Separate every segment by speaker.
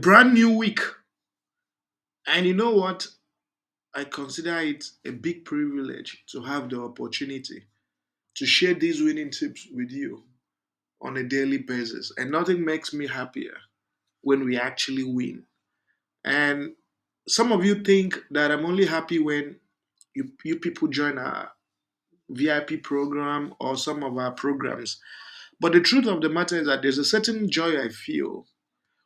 Speaker 1: Brand new week. And you know what? I consider it a big privilege to have the opportunity to share these winning tips with you on a daily basis. And nothing makes me happier when we actually win. And some of you think that I'm only happy when you people join our VIP program or some of our programs. But the truth of the matter is that there's a certain joy I feel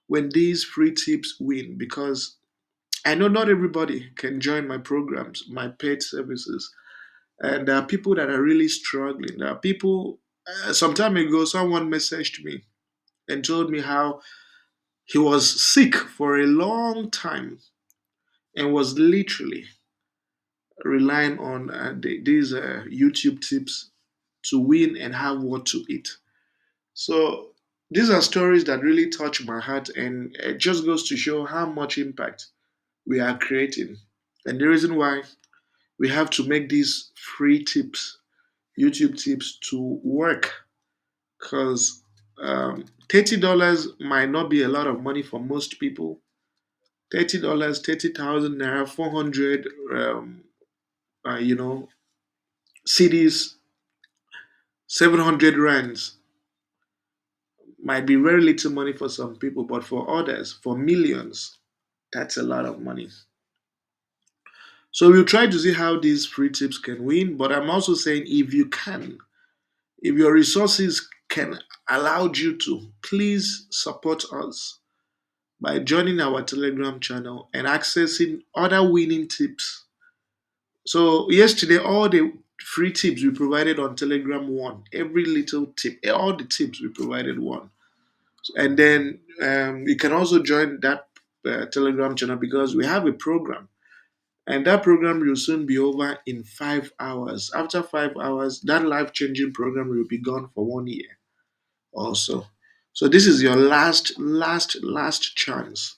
Speaker 1: when these free tips win because I know not everybody can join my programs, my paid services. And there are people that are really struggling. There are people, some time ago, someone messaged me and told me how he was sick for a long time and was literally relying on these YouTube tips to win and have what to eat. So these are stories that really touch my heart, and it just goes to show how much impact we are creating. And the reason why we have to make these free tips, YouTube tips to work, because $30 might not be a lot of money for most people. $30, 30,000 naira, 400, you know, CDs, 700 rands might be very little money for some people, but for others, for millions, that's a lot of money. So we'll try to see how these free tips can win. But I'm also saying if you can, if your resources can allow you to, please support us by joining our Telegram channel and accessing other winning tips. So yesterday, all the free tips we provided on Telegram won. Every little tip, all the tips we provided won. And then you can also join that Telegram channel because we have a program. And that program will soon be over in 5 hours. After 5 hours, that life changing program will be gone for 1 year also. So this is your last chance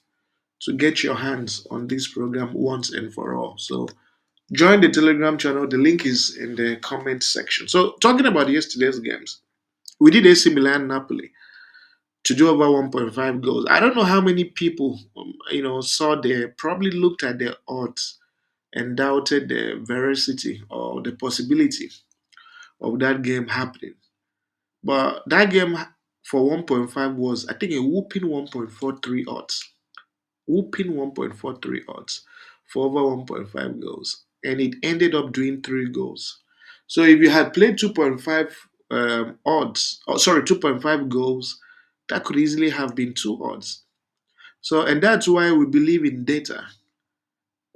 Speaker 1: to get your hands on this program once and for all. So join the Telegram channel. The link is in the comment section. So talking about yesterday's games, we did AC Milan Napoli to do over 1.5 goals. I don't know how many people saw the probably looked at the odds and doubted the veracity or the possibility of that game happening. But that game for 1.5 was, I think, a whooping 1.43 odds. Whooping 1.43 odds for over 1.5 goals. And it ended up doing 3 goals. So if you had played 2.5 odds, or sorry, 2.5 goals, that could easily have been 2 odds. So, and that's why we believe in data,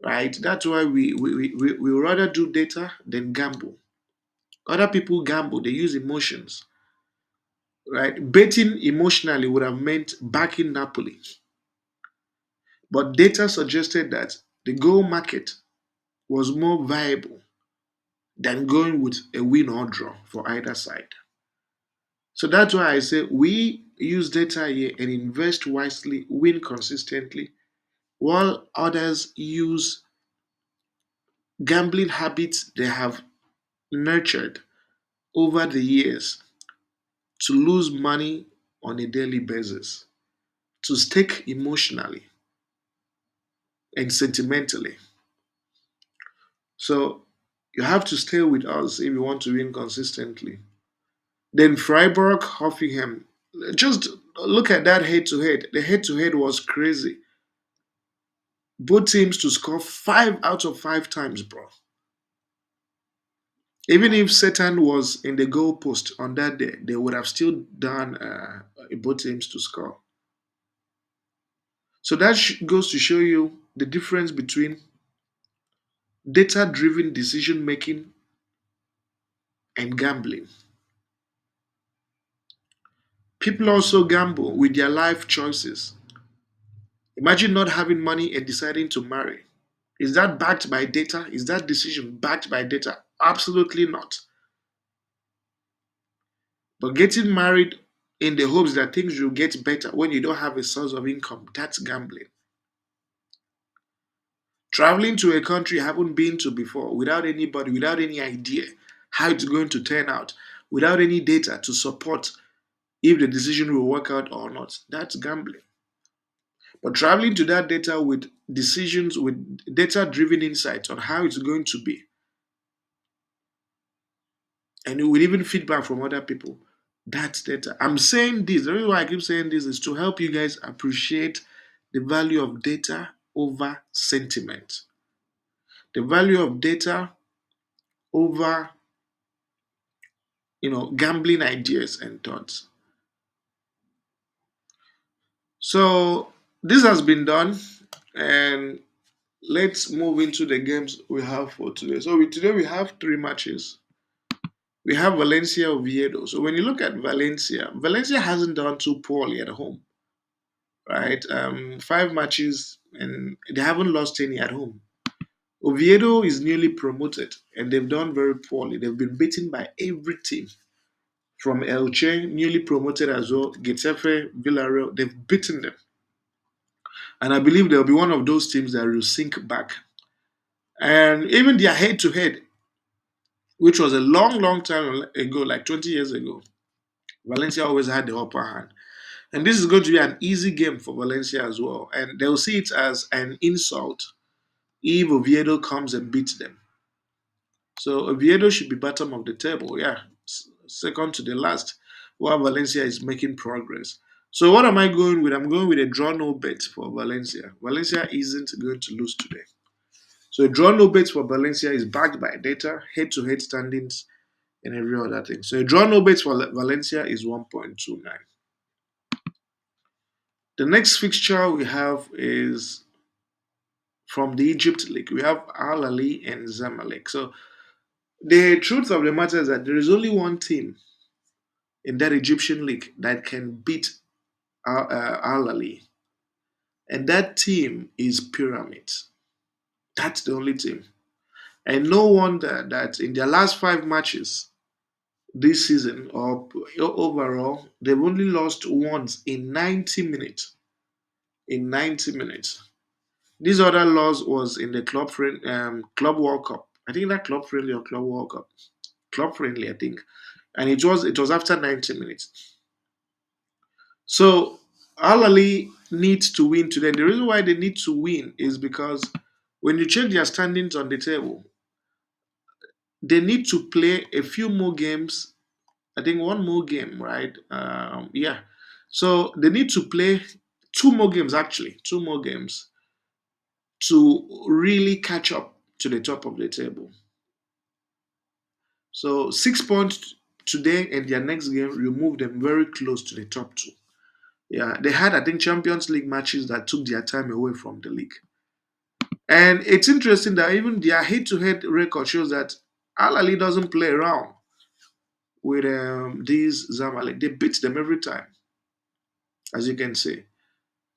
Speaker 1: right? That's why we rather do data than gamble. Other people gamble, they use emotions, right? Betting emotionally would have meant backing Napoli. But data suggested that the goal market was more viable than going with a win or draw for either side. So that's why I say we use data here and invest wisely, win consistently, while others use gambling habits they have nurtured over the years to lose money on a daily basis, to stake emotionally and sentimentally. So you have to stay with us if you want to win consistently. Then Freiburg, Hoffenheim. Just look at that head to head. The head to head was crazy. Both teams to score 5 out of 5 times, bro. Even if Satan was in the goalpost on that day, they would have still done both teams to score. So that goes to show you the difference between data driven decision making and gambling. People also gamble with their life choices. Imagine not having money and deciding to marry. Is that backed by data? Is that decision backed by data? Absolutely not. But getting married in the hopes that things will get better when you don't have a source of income, that's gambling. Traveling to a country you haven't been to before without anybody, without any idea how it's going to turn out, without any data to support if the decision will work out or not, that's gambling. But traveling to that data with decisions, with data driven insights on how it's going to be, and with even feedback from other people. That's data. I'm saying this, the reason why I keep saying this is to help you guys appreciate the value of data over sentiment, the value of data over, gambling ideas and thoughts. So this has been done, and let's move into the games we have for today. So today we have three matches. We have Valencia Oviedo. So when you look at Valencia, Valencia hasn't done too poorly at home, right? Five matches and they haven't lost any at home. Oviedo is newly promoted and they've done very poorly. They've been beaten by every team from Elche, newly promoted as well, Getafe, Villarreal. They've beaten them. And I believe they'll be one of those teams that will sink back. And even their head to head, which was a long, long time ago, like 20 years ago, Valencia always had the upper hand. And this is going to be an easy game for Valencia as well. And they'll see it as an insult if Oviedo comes and beats them. So Oviedo should be bottom of the table, yeah, second to the last, while Valencia is making progress. So what am I going with? I'm going with a draw no bet for Valencia. Valencia isn't going to lose today. So a draw no bet for Valencia is backed by data, head-to-head standings, and every other thing. So a draw no bet for Valencia is 1.29. The next fixture we have is from the Egypt League. We have Ahly and Zamalek. So the truth of the matter is that there is only one team in that Egyptian league that can beat Ahly, and that team is Pyramid. That's the only team. And no wonder that in their last five matches this season, or overall, they've only lost once in 90 minutes. In 90 minutes. This other loss was in the club World Cup. I think that club friendly or club World Cup. Club friendly, I think. And it was after 90 minutes. So Al Ali needs to win today. The reason why they need to win is because when you check their standings on the table, they need to play a few more games. I think one more game, right? Yeah. So they need to play two more games, actually, two more games to really catch up to the top of the table. So 6 points today and their next game remove them very close to the top two. Yeah, they had, I think, Champions League matches that took their time away from the league. And it's interesting that even their head-to-head record shows that Al Ali doesn't play around with these Zamalek. They beat them every time, as you can see.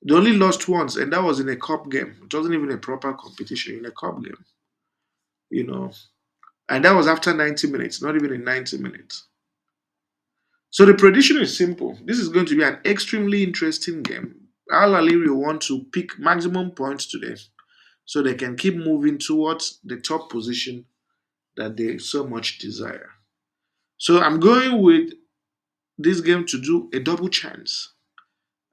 Speaker 1: They only lost once, and that was in a cup game. It wasn't even a proper competition, in a cup game, you know. And that was after 90 minutes, not even in 90 minutes. So the prediction is simple. This is going to be an extremely interesting game. Al Ali will want to pick maximum points today so they can keep moving towards the top position that they so much desire. So I'm going with this game to do a double chance.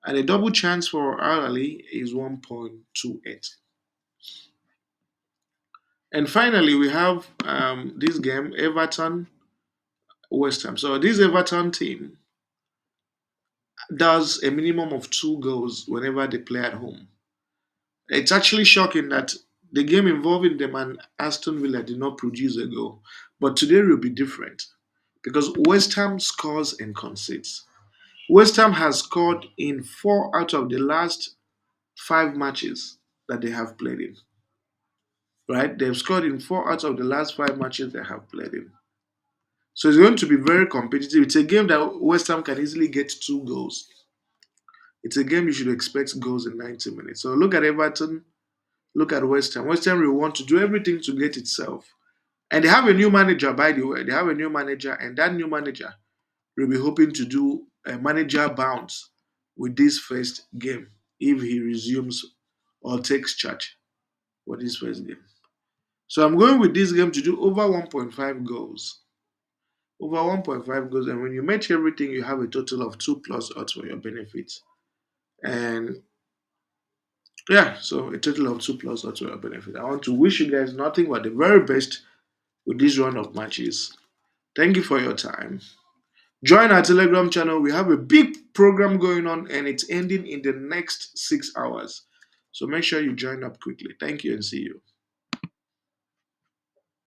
Speaker 1: And a double chance for Al Ali is 1.28. And finally, we have this game, Everton West Ham. So this Everton team does a minimum of two goals whenever they play at home. It's actually shocking that the game involving them and Aston Villa did not produce a goal. But today will be different because West Ham scores and concedes. West Ham has scored in four out of the last five matches that they have played in. Right? They've scored in four out of the last five matches they have played in. So it's going to be very competitive. It's a game that West Ham can easily get two goals. It's a game you should expect goals in 90 minutes. So look at Everton, look at West Ham. West Ham will want to do everything to get itself. And they have a new manager, by the way. They have a new manager, and that new manager will be hoping to do a manager bounce with this first game if he resumes or takes charge for this first game. So I'm going with this game to do over 1.5 goals. Over 1.5 goals, and when you match everything, you have a total of 2 plus odds for your benefits. And Yeah, so a total of 2 plus or 12 benefit. I want to wish you guys nothing but the very best with this run of matches. Thank you for your time. Join our Telegram channel. We have a big program going on and it's ending in the next 6 hours. So make sure you join up quickly. Thank you and see you.